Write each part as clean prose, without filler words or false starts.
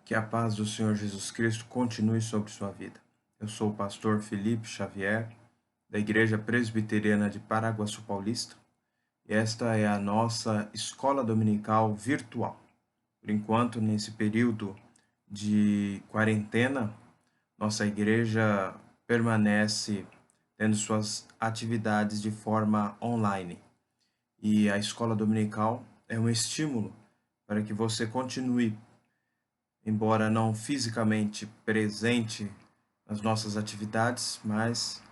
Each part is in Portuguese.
Que a paz do Senhor Jesus Cristo continue sobre sua vida. Eu sou o pastor Felipe Xavier, da Igreja Presbiteriana de Paraguaçu Paulista, e esta é a nossa escola dominical virtual. Por enquanto, nesse período de quarentena, nossa igreja permanece tendo suas atividades de forma online. E a escola dominical é um estímulo para que você continue, embora não fisicamente presente nas nossas atividades, mas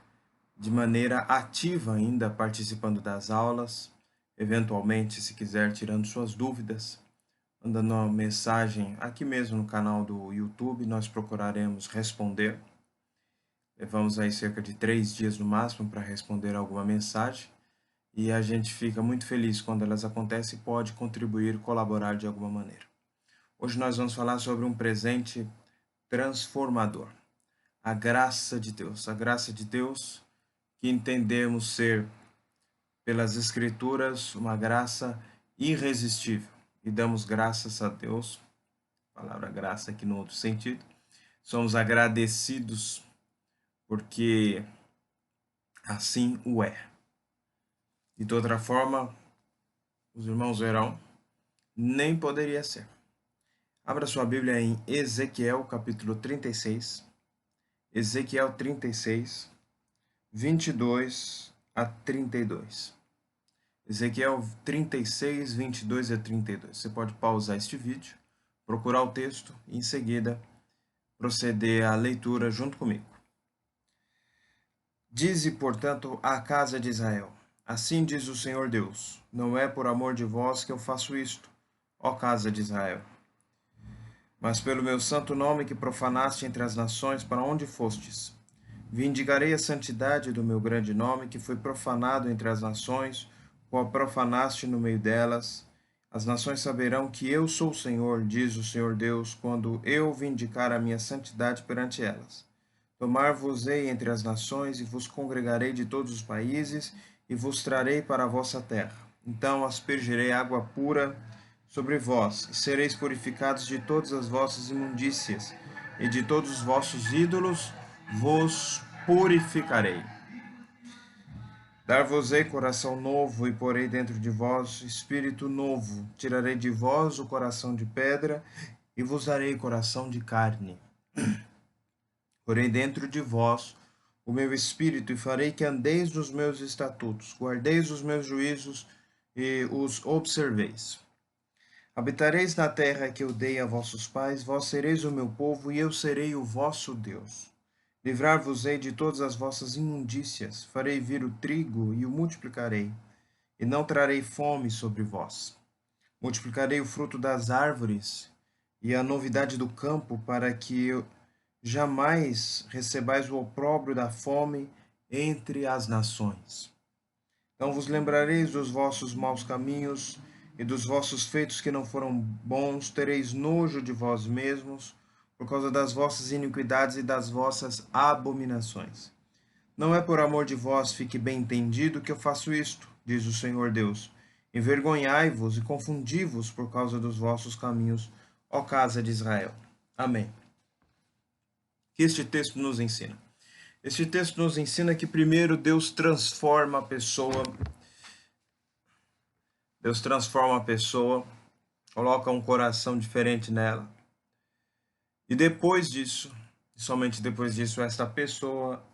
de maneira ativa ainda participando das aulas, eventualmente, se quiser, tirando suas dúvidas, mandando uma mensagem aqui mesmo no canal do YouTube, nós procuraremos responder. Levamos aí cerca de 3 dias no máximo para responder alguma mensagem, e a gente fica muito feliz quando elas acontecem e pode contribuir, colaborar de alguma maneira. Hoje nós vamos falar sobre um presente transformador. A graça de Deus que entendemos ser, pelas Escrituras, uma graça irresistível. E damos graças a Deus, palavra graça aqui no outro sentido. Somos agradecidos porque assim o é. E de outra forma, os irmãos verão, nem poderia ser. Abra sua Bíblia em Ezequiel, capítulo 36. Ezequiel 36, 22 a 32. Ezequiel 36, 22 a 32. Você pode pausar este vídeo, procurar o texto e, em seguida, proceder à leitura junto comigo. Dize, portanto, à casa de Israel: assim diz o Senhor Deus: não é por amor de vós que eu faço isto, ó casa de Israel, mas pelo meu santo nome que profanaste entre as nações para onde fostes. Vindicarei a santidade do meu grande nome, que foi profanado entre as nações, qual profanaste no meio delas. As nações saberão que eu sou o Senhor, diz o Senhor Deus, quando eu vindicar a minha santidade perante elas. Tomar-vos-ei entre as nações, e vos congregarei de todos os países, e vos trarei para a vossa terra. Então aspergirei água pura sobre vós, e sereis purificados de todas as vossas imundícias, e de todos os vossos ídolos vos purificarei. Dar-vos-ei coração novo, e porei dentro de vós espírito novo. Tirarei de vós o coração de pedra, e vos darei coração de carne. Porei dentro de vós o meu espírito, e farei que andeis nos meus estatutos, guardeis os meus juízos, e os observeis. Habitareis na terra que eu dei a vossos pais, vós sereis o meu povo, e eu serei o vosso Deus. Livrar-vos-ei de todas as vossas imundícias, farei vir o trigo e o multiplicarei, e não trarei fome sobre vós. Multiplicarei o fruto das árvores e a novidade do campo, para que jamais recebais o opróbrio da fome entre as nações. Não vos lembrareis dos vossos maus caminhos, e dos vossos feitos que não foram bons, tereis nojo de vós mesmos, por causa das vossas iniquidades e das vossas abominações. Não é por amor de vós, fique bem entendido, que eu faço isto, diz o Senhor Deus. Envergonhai-vos e confundi-vos por causa dos vossos caminhos, ó casa de Israel. Amém. O que este texto nos ensina? Este texto nos ensina que primeiro Deus transforma a pessoa, coloca um coração diferente nela. E depois disso, somente depois disso, esta pessoa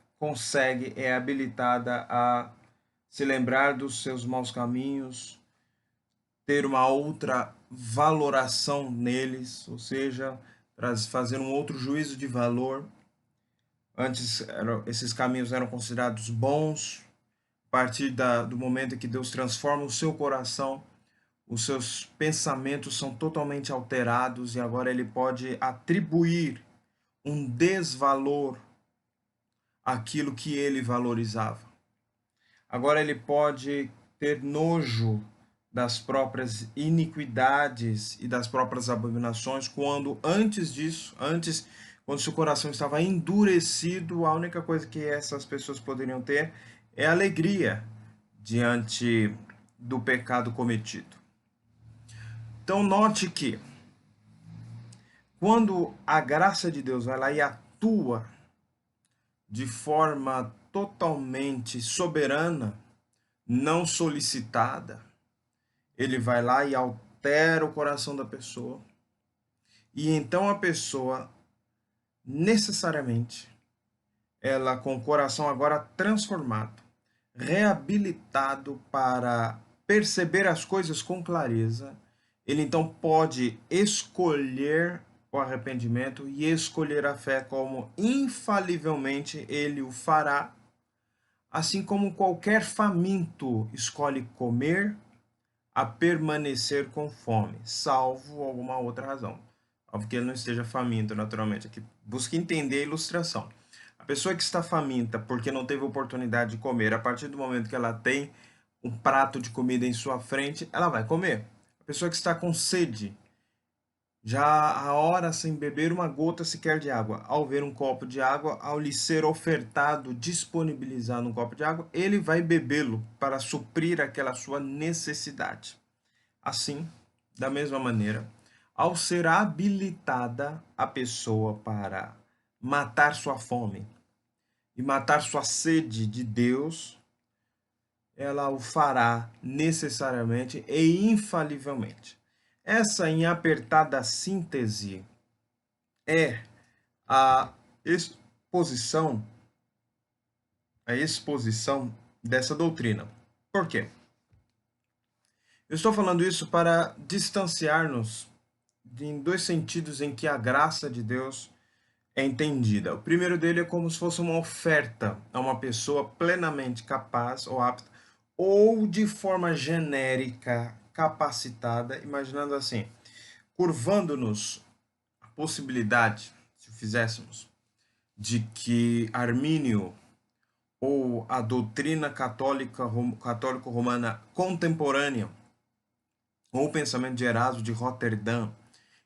é habilitada a se lembrar dos seus maus caminhos, ter uma outra valoração neles, ou seja, fazer um outro juízo de valor. Antes, esses caminhos eram considerados bons. A partir do momento em que Deus transforma o seu coração, os seus pensamentos são totalmente alterados, e agora ele pode atribuir um desvalor àquilo que ele valorizava. Agora ele pode ter nojo das próprias iniquidades e das próprias abominações, quando quando seu coração estava endurecido, a única coisa que essas pessoas poderiam ter é alegria diante do pecado cometido. Então note que Quando a graça de Deus vai lá e atua de forma totalmente soberana, não solicitada, ele vai lá e altera o coração da pessoa. E então a pessoa, necessariamente, ela com o coração agora transformado, reabilitado para perceber as coisas com clareza, ele então pode escolher o arrependimento e escolher a fé como infalivelmente ele o fará, assim como qualquer faminto escolhe comer a permanecer com fome, salvo alguma outra razão. Salvo que ele não esteja faminto, naturalmente. Aqui busca entender a ilustração. A pessoa que está faminta porque não teve oportunidade de comer, a partir do momento que ela tem um prato de comida em sua frente, ela vai comer. A pessoa que está com sede, já há horas sem beber uma gota sequer de água, ao ver um copo de água, ao lhe ser ofertado, disponibilizado um copo de água, ele vai bebê-lo para suprir aquela sua necessidade. Assim, da mesma maneira, ao ser habilitada a pessoa para matar sua fome e matar sua sede de Deus, ela o fará necessariamente e infalivelmente. Essa, em apertada síntese, é a exposição, a exposição dessa doutrina. Por quê? Eu estou falando isso para distanciar-nos em dois sentidos em que a graça de Deus é entendida. O primeiro dele é como se fosse uma oferta a uma pessoa plenamente capaz ou apta, ou de forma genérica, capacitada, imaginando assim, curvando-nos a possibilidade, se o fizéssemos, de que Armínio ou a doutrina católico-romana contemporânea, ou o pensamento de Erasmo de Roterdã,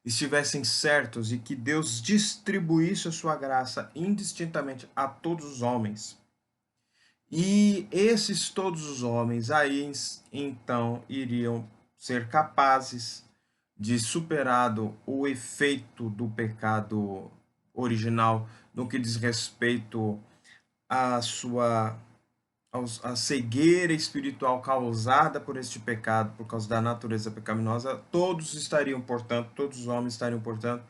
estivessem certos e que Deus distribuísse a sua graça indistintamente a todos os homens. E esses todos os homens aí então iriam ser capazes de, superado o efeito do pecado original no que diz respeito à sua a cegueira espiritual causada por este pecado, por causa da natureza pecaminosa, todos estariam, portanto, todos os homens estariam, portanto,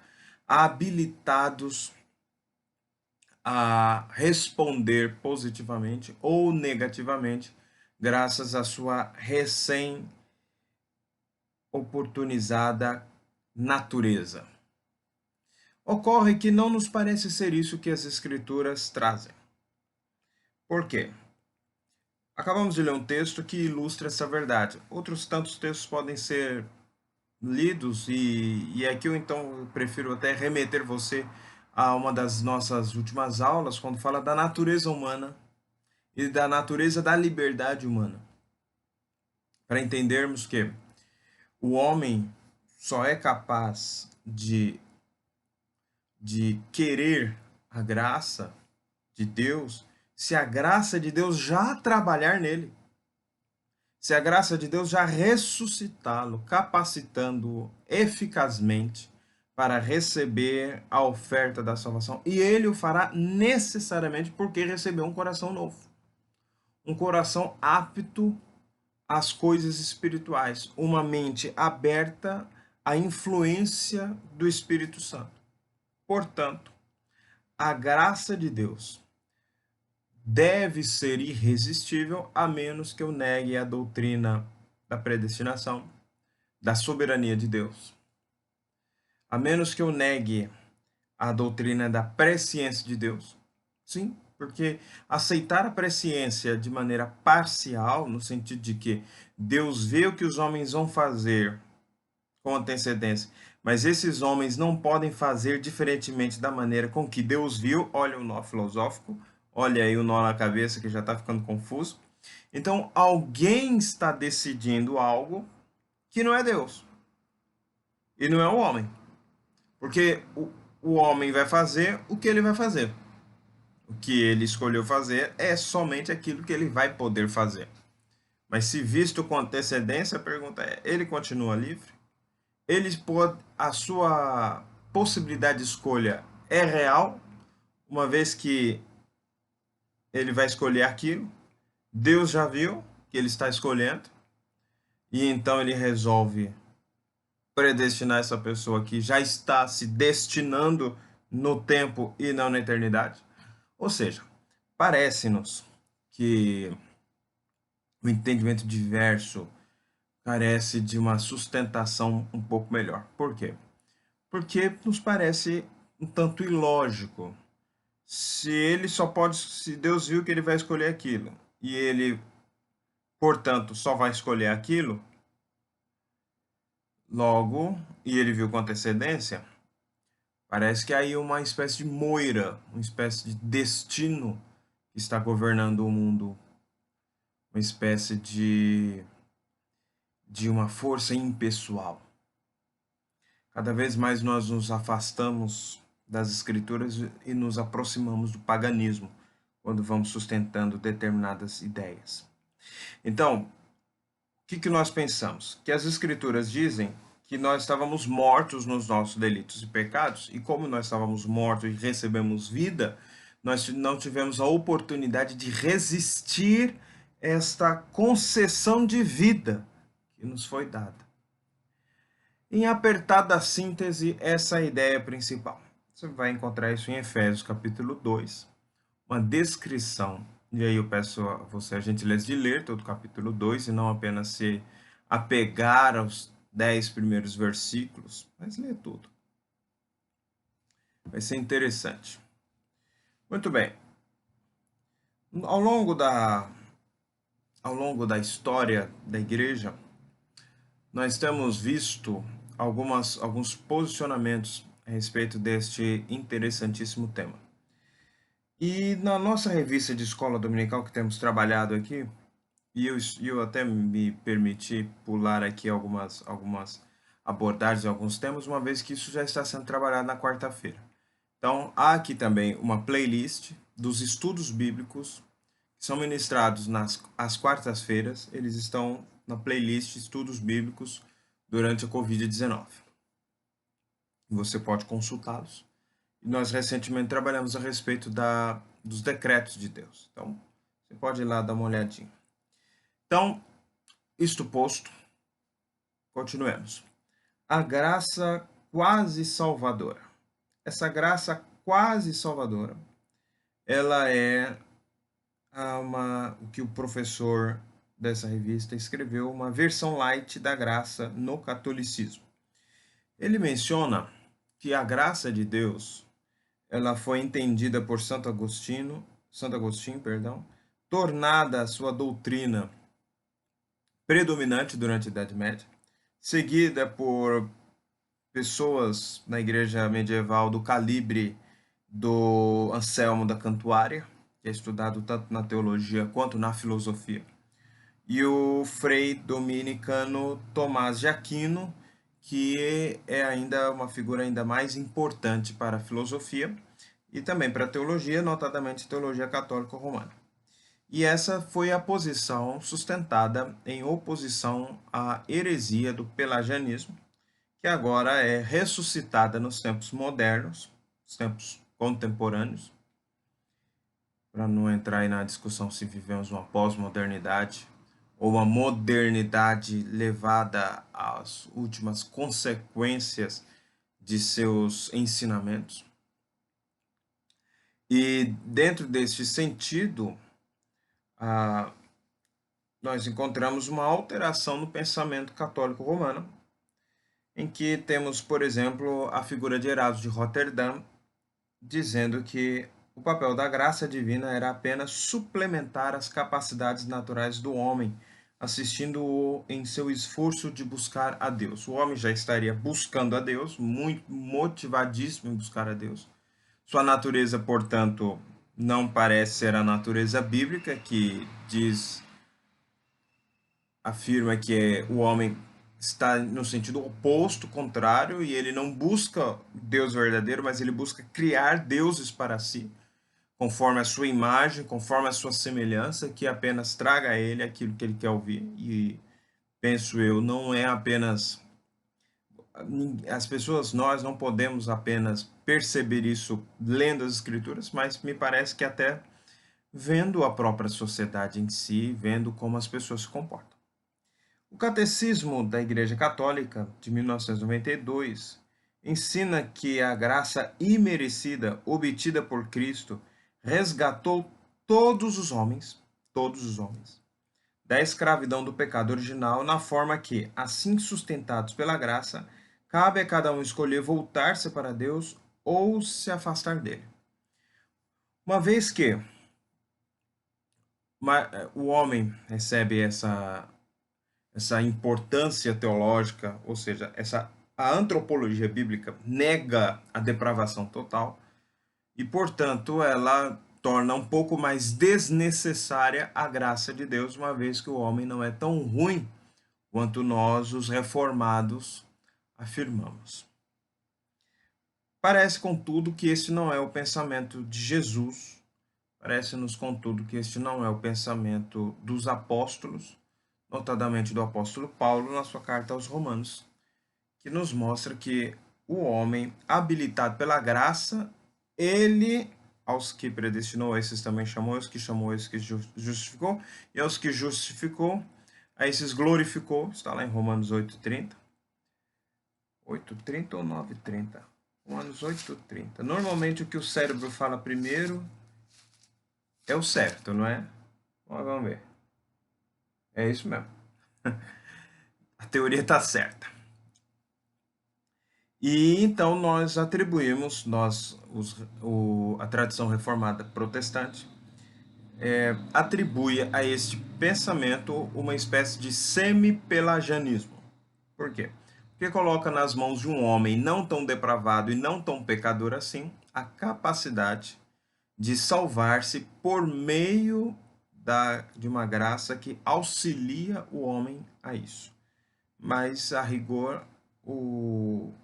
habilitados a responder positivamente ou negativamente, graças à sua recém-oportunizada natureza. Ocorre que não nos parece ser isso que as Escrituras trazem. Por quê? Acabamos de ler um texto que ilustra essa verdade. Outros tantos textos podem ser lidos e aqui eu então prefiro até remeter você a uma das nossas últimas aulas, quando fala da natureza humana e da natureza da liberdade humana. Para entendermos que o homem só é capaz de querer a graça de Deus se a graça de Deus já trabalhar nele. Se a graça de Deus já ressuscitá-lo, capacitando-o eficazmente para receber a oferta da salvação. E ele o fará necessariamente porque recebeu um coração novo. Um coração apto às coisas espirituais. Uma mente aberta à influência do Espírito Santo. Portanto, a graça de Deus deve ser irresistível, a menos que eu negue a doutrina da predestinação, da soberania de Deus. A menos que eu negue a doutrina da presciência de Deus. Sim, porque aceitar a presciência de maneira parcial, no sentido de que Deus vê o que os homens vão fazer com antecedência, mas esses homens não podem fazer diferentemente da maneira com que Deus viu. Olha o nó filosófico, olha aí o nó na cabeça que já está ficando confuso. Então, alguém está decidindo algo que não é Deus. E não é o homem. Porque o homem vai fazer o que ele vai fazer. O que ele escolheu fazer é somente aquilo que ele vai poder fazer. Mas se visto com antecedência, a pergunta é: ele continua livre? Ele pode, a sua possibilidade de escolha é real, uma vez que ele vai escolher aquilo, Deus já viu que ele está escolhendo, e então ele resolve predestinar essa pessoa que já está se destinando no tempo e não na eternidade. Ou seja, parece-nos que o entendimento diverso carece de uma sustentação um pouco melhor. Por quê? Porque nos parece um tanto ilógico. Se Deus viu que ele vai escolher aquilo, e ele, portanto, só vai escolher aquilo, logo, e ele viu com antecedência, parece que aí uma espécie de moira, uma espécie de destino que está governando o mundo, uma espécie de uma força impessoal. Cada vez mais nós nos afastamos das escrituras e nos aproximamos do paganismo quando vamos sustentando determinadas ideias. Então, o que nós pensamos? Que as escrituras dizem que nós estávamos mortos nos nossos delitos e pecados, e como nós estávamos mortos e recebemos vida, nós não tivemos a oportunidade de resistir esta concessão de vida que nos foi dada. Em apertada síntese, essa é a ideia principal. Você vai encontrar isso em Efésios capítulo 2, uma descrição. E aí eu peço a você a gentileza de ler todo o capítulo 2 e não apenas se apegar aos 10 primeiros versículos, mas ler tudo. Vai ser interessante. Muito bem. Ao longo da história da igreja, nós temos visto alguns posicionamentos a respeito deste interessantíssimo tema. E na nossa revista de escola dominical que temos trabalhado aqui, e eu até me permiti pular aqui algumas abordagens, alguns temas, uma vez que isso já está sendo trabalhado na quarta-feira. Então, há aqui também uma playlist dos estudos bíblicos que são ministrados às quartas-feiras. Eles estão na playlist Estudos Bíblicos durante a Covid-19. Você pode consultá-los. E nós recentemente trabalhamos a respeito dos decretos de Deus. Então, você pode ir lá dar uma olhadinha. Então, isto posto, continuemos. A graça quase salvadora. Essa graça quase salvadora, ela é o que o professor dessa revista escreveu, uma versão light da graça no catolicismo. Ele menciona que a graça de Deus, ela foi entendida por Santo Agostinho, tornada a sua doutrina predominante durante a Idade Média, seguida por pessoas na igreja medieval do calibre do Anselmo da Cantuária, que é estudado tanto na teologia quanto na filosofia, e o frei dominicano Tomás de Aquino, que é ainda uma figura ainda mais importante para a filosofia e também para a teologia, notadamente teologia católica romana. E essa foi a posição sustentada em oposição à heresia do pelagianismo, que agora é ressuscitada nos tempos modernos, nos tempos contemporâneos, para não entrar aí na discussão se vivemos uma pós-modernidade ou uma modernidade levada às últimas consequências de seus ensinamentos. E dentro deste sentido, nós encontramos uma alteração no pensamento católico romano, em que temos, por exemplo, a figura de Erasmo de Roterdã, dizendo que o papel da graça divina era apenas suplementar as capacidades naturais do homem, assistindo-o em seu esforço de buscar a Deus. O homem já estaria buscando a Deus, muito motivadíssimo em buscar a Deus. Sua natureza, portanto, não parece ser a natureza bíblica, que afirma que o homem está no sentido oposto, contrário, e ele não busca Deus verdadeiro, mas ele busca criar deuses para si, conforme a sua imagem, conforme a sua semelhança, que apenas traga a ele aquilo que ele quer ouvir. E penso eu, não é apenas as pessoas, nós não podemos apenas perceber isso lendo as Escrituras, mas me parece que até vendo a própria sociedade em si, vendo como as pessoas se comportam. O Catecismo da Igreja Católica, de 1992, ensina que a graça imerecida obtida por Cristo resgatou todos os homens, da escravidão do pecado original, na forma que, assim sustentados pela graça, cabe a cada um escolher voltar-se para Deus ou se afastar dele. Uma vez que o homem recebe essa importância teológica, ou seja, a antropologia bíblica nega a depravação total e, portanto, ela torna um pouco mais desnecessária a graça de Deus, uma vez que o homem não é tão ruim quanto nós, os reformados, afirmamos. Parece, contudo, que este não é o pensamento de Jesus, parece-nos, contudo, que este não é o pensamento dos apóstolos, notadamente do apóstolo Paulo, na sua carta aos Romanos, que nos mostra que o homem, habilitado pela graça, ele, aos que predestinou, esses também chamou, aos que chamou, esses que justificou, e aos que justificou, a esses glorificou, está lá em Romanos 8:30. 8:30 ou 9:30? Romanos 8:30. Normalmente o que o cérebro fala primeiro é o certo, não é? Vamos ver. É isso mesmo. A teoria está certa. E então nós atribuímos, a tradição reformada protestante, atribui a este pensamento uma espécie de semi-pelagianismo. Por quê? Porque coloca nas mãos de um homem não tão depravado e não tão pecador assim a capacidade de salvar-se por meio de uma graça que auxilia o homem a isso. Mas, a rigor, o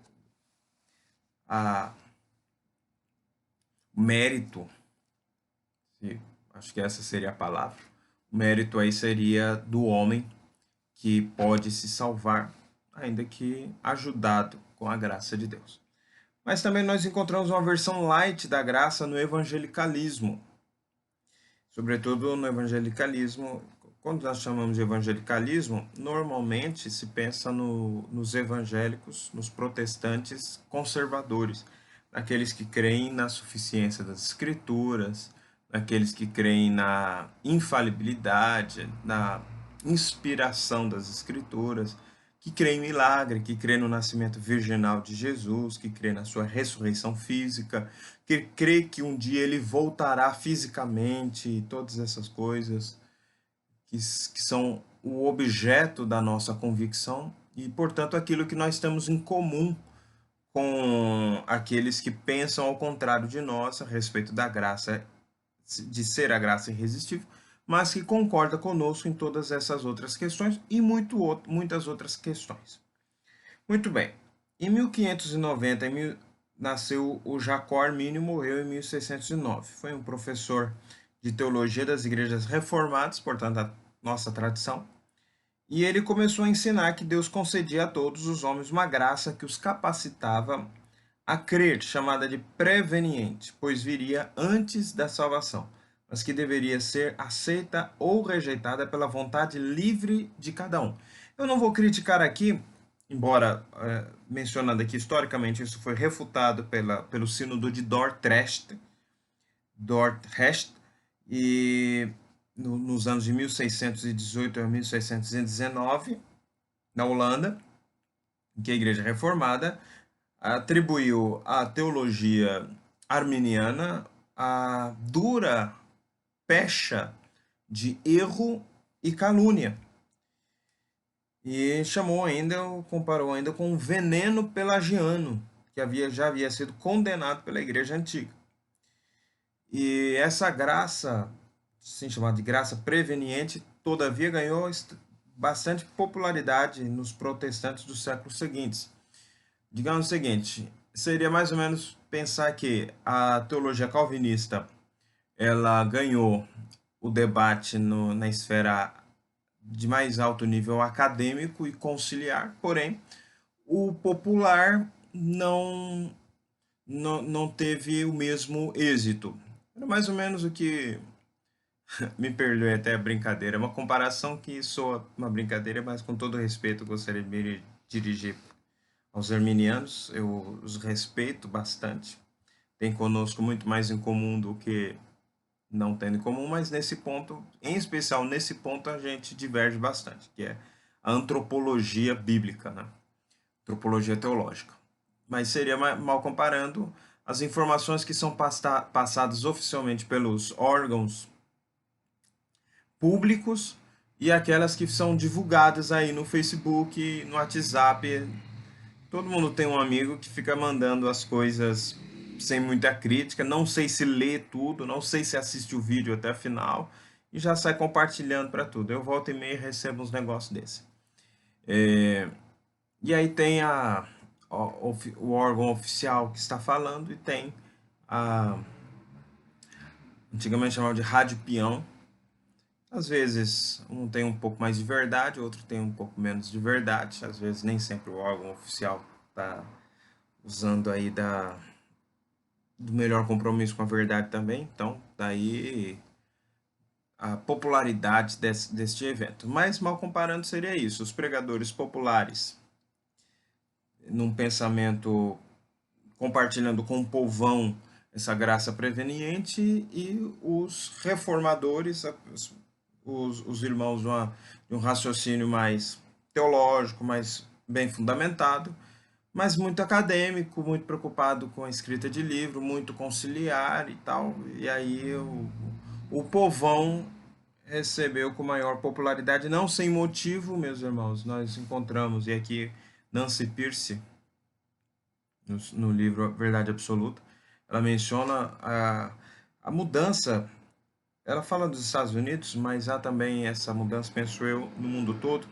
mérito, acho que essa seria a palavra, o mérito aí seria do homem que pode se salvar, ainda que ajudado com a graça de Deus. Mas também nós encontramos uma versão light da graça no evangelicalismo. Sobretudo no evangelicalismo, quando nós chamamos de evangelicalismo, normalmente se pensa nos evangélicos, nos protestantes conservadores, naqueles que creem na suficiência das escrituras, naqueles que creem na infalibilidade, na inspiração das escrituras, que creem em milagre, que creem no nascimento virginal de Jesus, que creem na sua ressurreição física, que crê que um dia ele voltará fisicamente, e todas essas coisas que são o objeto da nossa convicção e, portanto, aquilo que nós temos em comum com aqueles que pensam ao contrário de nós a respeito da graça, de ser a graça irresistível, mas que concorda conosco em todas essas outras questões e muitas outras questões. Muito bem. Em 1590 nasceu o Jacó Armínio, morreu em 1609. Foi um professor de teologia das igrejas reformadas, portanto, a nossa tradição. E ele começou a ensinar que Deus concedia a todos os homens uma graça que os capacitava a crer, chamada de preveniente, pois viria antes da salvação, mas que deveria ser aceita ou rejeitada pela vontade livre de cada um. Eu não vou criticar aqui, embora mencionando aqui historicamente, isso foi refutado pelo sínodo de Dordrecht, e nos anos de 1618 a 1619, na Holanda, em que a Igreja Reformada atribuiu à teologia arminiana a dura pecha de erro e calúnia. E comparou ainda com o veneno pelagiano, que já havia sido condenado pela Igreja Antiga. E essa graça, assim chamada de graça preveniente, todavia ganhou bastante popularidade nos protestantes dos séculos seguintes. Digamos o seguinte, seria mais ou menos pensar que a teologia calvinista ela ganhou o debate na esfera de mais alto nível acadêmico e conciliar, porém, o popular não teve o mesmo êxito. Era mais ou menos o que, me perdoe até a brincadeira, é uma comparação que soa uma brincadeira, mas com todo respeito eu gostaria de me dirigir aos arminianos. Eu os respeito bastante, tem conosco muito mais em comum do que não tendo em comum, mas nesse ponto, em especial nesse ponto, a gente diverge bastante, que é a antropologia bíblica, né? Antropologia teológica. Mas seria mal comparando as informações que são passadas oficialmente pelos órgãos públicos e aquelas que são divulgadas aí no Facebook, no WhatsApp. Todo mundo tem um amigo que fica mandando as coisas sem muita crítica, não sei se lê tudo, não sei se assiste o vídeo até o final e já sai compartilhando para tudo. Eu volto e meia recebo uns negócios desse. E aí tem o órgão oficial que está falando e tem a antigamente chamava de rádio peão. Às vezes um tem um pouco mais de verdade, outro tem um pouco menos de verdade. Às vezes nem sempre o órgão oficial está usando aí do melhor compromisso com a verdade também. Então, daí a popularidade deste evento. Mas, mal comparando, seria isso: os pregadores populares, num pensamento compartilhando com o povão essa graça preveniente, e os reformadores, os irmãos de um raciocínio mais teológico, mais bem fundamentado, mas muito acadêmico, muito preocupado com a escrita de livro, muito conciliar e tal. E aí o povão recebeu com maior popularidade, não sem motivo, meus irmãos. Nós encontramos, e aqui Nancy Pierce, no livro Verdade Absoluta, ela menciona a mudança. Ela fala dos Estados Unidos, mas há também essa mudança, penso eu, no mundo todo,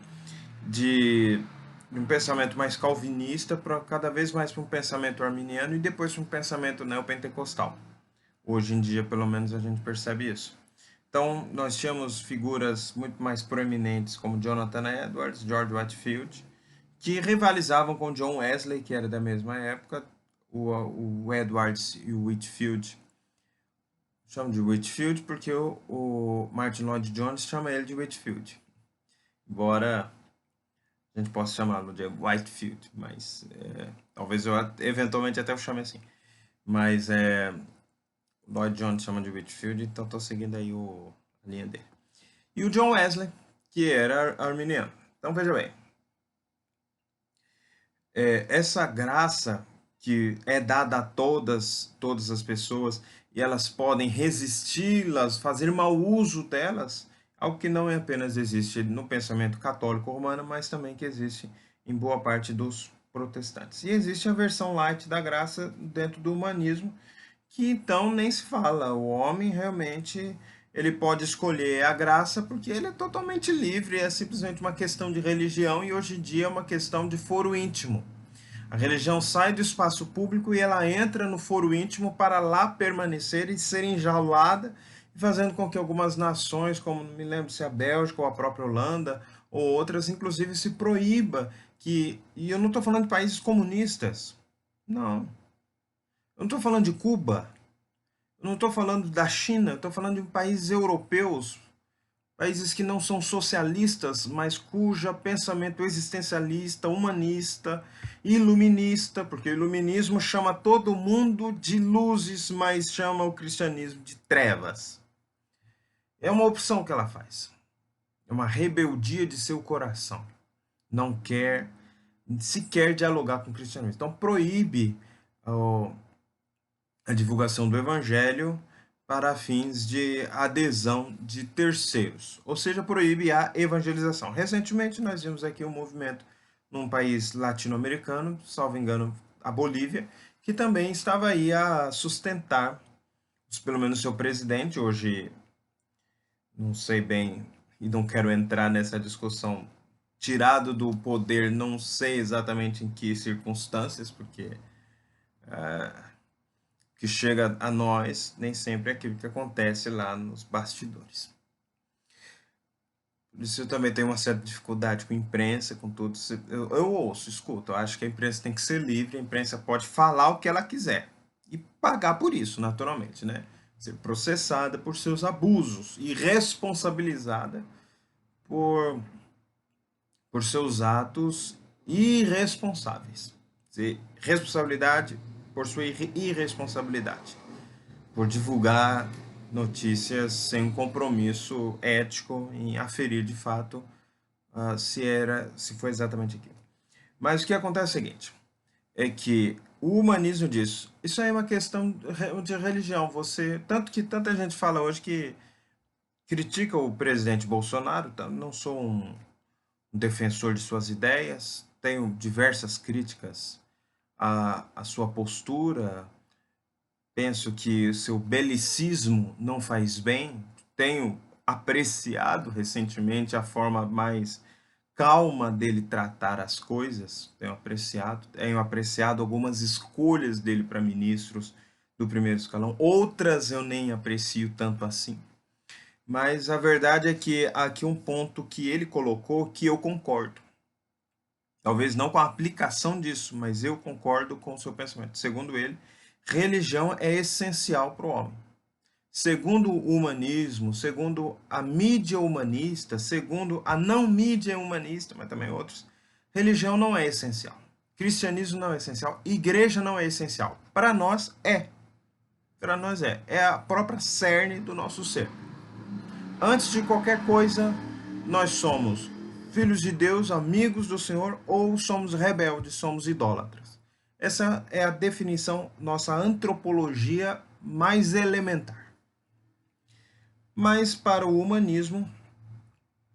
de um pensamento mais calvinista para cada vez mais para um pensamento arminiano e depois para um pensamento neopentecostal. Hoje em dia, pelo menos, a gente percebe isso. Então, nós tínhamos figuras muito mais proeminentes como Jonathan Edwards, George Whitefield, que rivalizavam com John Wesley, que era da mesma época. O Edwards e o Whitefield, chamo de Whitefield porque o Martin Lloyd Jones chama ele de Whitefield, embora a gente possa chamá-lo de Whitefield, mas talvez eu eventualmente até o chame assim. Mas Lloyd Jones chama de Whitefield, então estou seguindo aí a linha dele. E o John Wesley, que era arminiano. Então veja bem, essa graça que é dada a todas as pessoas, e elas podem resisti-las, fazer mau uso delas, algo que não apenas existe no pensamento católico romano, mas também que existe em boa parte dos protestantes. E existe a versão light da graça dentro do humanismo, que então nem se fala. O homem realmente ele pode escolher a graça porque ele é totalmente livre, é simplesmente uma questão de religião, e hoje em dia é uma questão de foro íntimo. A religião sai do espaço público e ela entra no foro íntimo para lá permanecer e ser enjaulada, fazendo com que algumas nações, como não me lembro se é a Bélgica ou a própria Holanda ou outras, inclusive se proíba que, e eu não estou falando de países comunistas, não, eu não estou falando de Cuba, eu não estou falando da China, eu estou falando de países europeus, países que não são socialistas, mas cujo pensamento existencialista, humanista, iluminista, porque o iluminismo chama todo mundo de luzes, mas chama o cristianismo de trevas. É uma opção que ela faz. É uma rebeldia de seu coração. Não quer sequer dialogar com o cristianismo. Então proíbe a divulgação do evangelho para fins de adesão de terceiros, ou seja, proíbe a evangelização. Recentemente nós vimos aqui um movimento num país latino-americano, salvo engano, a Bolívia, que também estava aí a sustentar, pelo menos seu presidente, hoje não sei bem e não quero entrar nessa discussão, tirado do poder, não sei exatamente em que circunstâncias, porque que chega a nós nem sempre é aquilo que acontece lá nos bastidores. Por isso eu também tenho uma certa dificuldade com imprensa, com tudo. Eu ouço, escuto. Eu acho que a imprensa tem que ser livre, a imprensa pode falar o que ela quiser e pagar por isso, naturalmente, né? Ser processada por seus abusos e responsabilizada por, por seus atos irresponsáveis. Responsabilidade por sua irresponsabilidade, por divulgar notícias sem um compromisso ético em aferir de fato se foi exatamente aquilo. Mas o que acontece é o seguinte, é que o humanismo diz, isso aí é uma questão de religião, tanto que tanta gente fala hoje que critica o presidente Bolsonaro, tá? Não sou um defensor de suas ideias, tenho diversas críticas à sua postura, penso que o seu belicismo não faz bem, tenho apreciado recentemente a forma mais calma dele tratar as coisas, tenho apreciado algumas escolhas dele para ministros do primeiro escalão, outras eu nem aprecio tanto assim. Mas a verdade é que há aqui um ponto que ele colocou que eu concordo. Talvez não com a aplicação disso, mas eu concordo com o seu pensamento. Segundo ele, religião é essencial para o homem. Segundo o humanismo, segundo a mídia humanista, segundo a não mídia humanista, mas também outros, religião não é essencial. Cristianismo não é essencial. Igreja não é essencial. Para nós é. Para nós é. É a própria cerne do nosso ser. Antes de qualquer coisa, nós somos filhos de Deus, amigos do Senhor, ou somos rebeldes, somos idólatras. Essa é a definição, nossa antropologia mais elementar. Mas para o humanismo,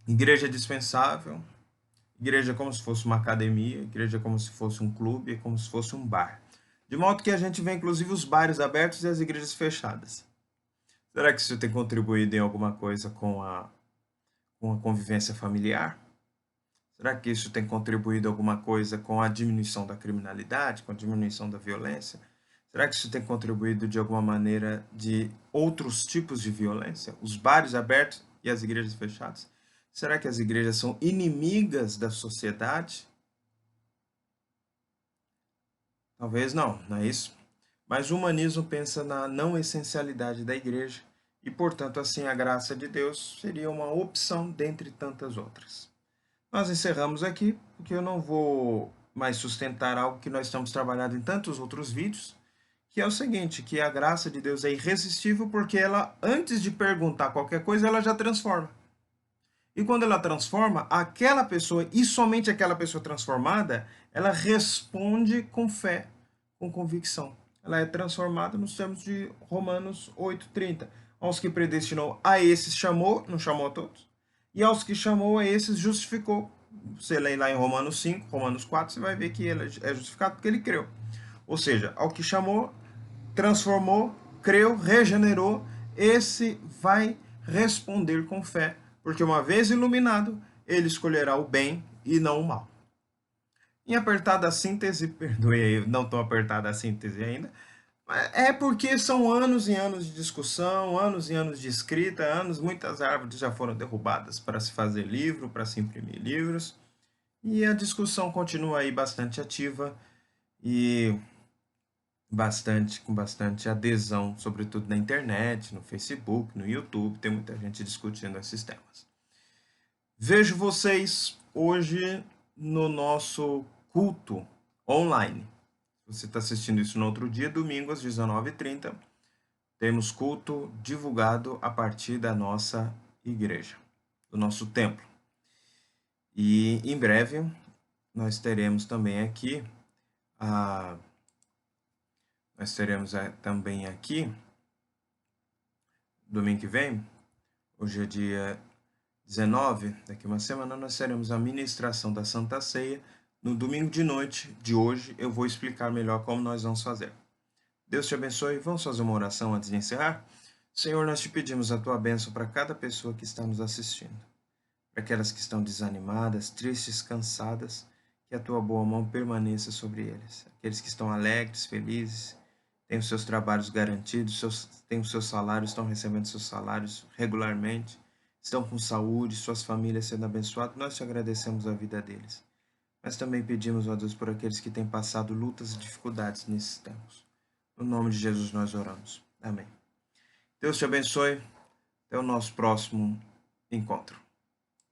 igreja é dispensável, igreja é como se fosse uma academia, igreja é como se fosse um clube, é como se fosse um bar. De modo que a gente vê inclusive os bares abertos e as igrejas fechadas. Será que isso tem contribuído em alguma coisa com a convivência familiar? Será que isso tem contribuído alguma coisa com a diminuição da criminalidade, com a diminuição da violência? Será que isso tem contribuído de alguma maneira de outros tipos de violência? Os bares abertos e as igrejas fechadas? Será que as igrejas são inimigas da sociedade? Talvez não, não é isso? Mas o humanismo pensa na não essencialidade da igreja e, portanto, assim, a graça de Deus seria uma opção dentre tantas outras. Nós encerramos aqui, porque eu não vou mais sustentar algo que nós estamos trabalhando em tantos outros vídeos, que é o seguinte, que a graça de Deus é irresistível porque ela, antes de perguntar qualquer coisa, ela já transforma. E quando ela transforma, aquela pessoa, e somente aquela pessoa transformada, ela responde com fé, com convicção. Ela é transformada nos termos de Romanos 8,30. Aos que predestinou, a esses chamou, não chamou a todos. E aos que chamou, a esses justificou. Você lê lá em Romanos 5, Romanos 4, você vai ver que ele é justificado porque ele creu. Ou seja, ao que chamou, transformou, creu, regenerou, esse vai responder com fé, porque uma vez iluminado, ele escolherá o bem e não o mal. Em apertada síntese, perdoe aí, não tão apertada a síntese ainda, é porque são anos e anos de discussão, anos e anos de escrita, muitas árvores já foram derrubadas para se fazer livro, para se imprimir livros, e a discussão continua aí bastante ativa e com bastante adesão, sobretudo na internet, no Facebook, no YouTube, tem muita gente discutindo esses temas. Vejo vocês hoje no nosso culto online. Você está assistindo isso no outro dia, domingo às 19h30. Temos culto divulgado a partir da nossa igreja, do nosso templo. E em breve nós teremos também aqui domingo que vem, hoje é dia 19, daqui uma semana nós teremos a ministração da Santa Ceia. No domingo de noite de hoje eu vou explicar melhor como nós vamos fazer. Deus te abençoe. Vamos fazer uma oração antes de encerrar? Senhor, nós te pedimos a tua bênção para cada pessoa que está nos assistindo. Para aquelas que estão desanimadas, tristes, cansadas, que a tua boa mão permaneça sobre eles. Aqueles que estão alegres, felizes, têm os seus trabalhos garantidos, têm os seus salários, estão recebendo seus salários regularmente, estão com saúde, suas famílias sendo abençoadas, nós te agradecemos a vida deles. Mas também pedimos, ó Deus, por aqueles que têm passado lutas e dificuldades nesses tempos. No nome de Jesus nós oramos. Amém. Deus te abençoe. Até o nosso próximo encontro.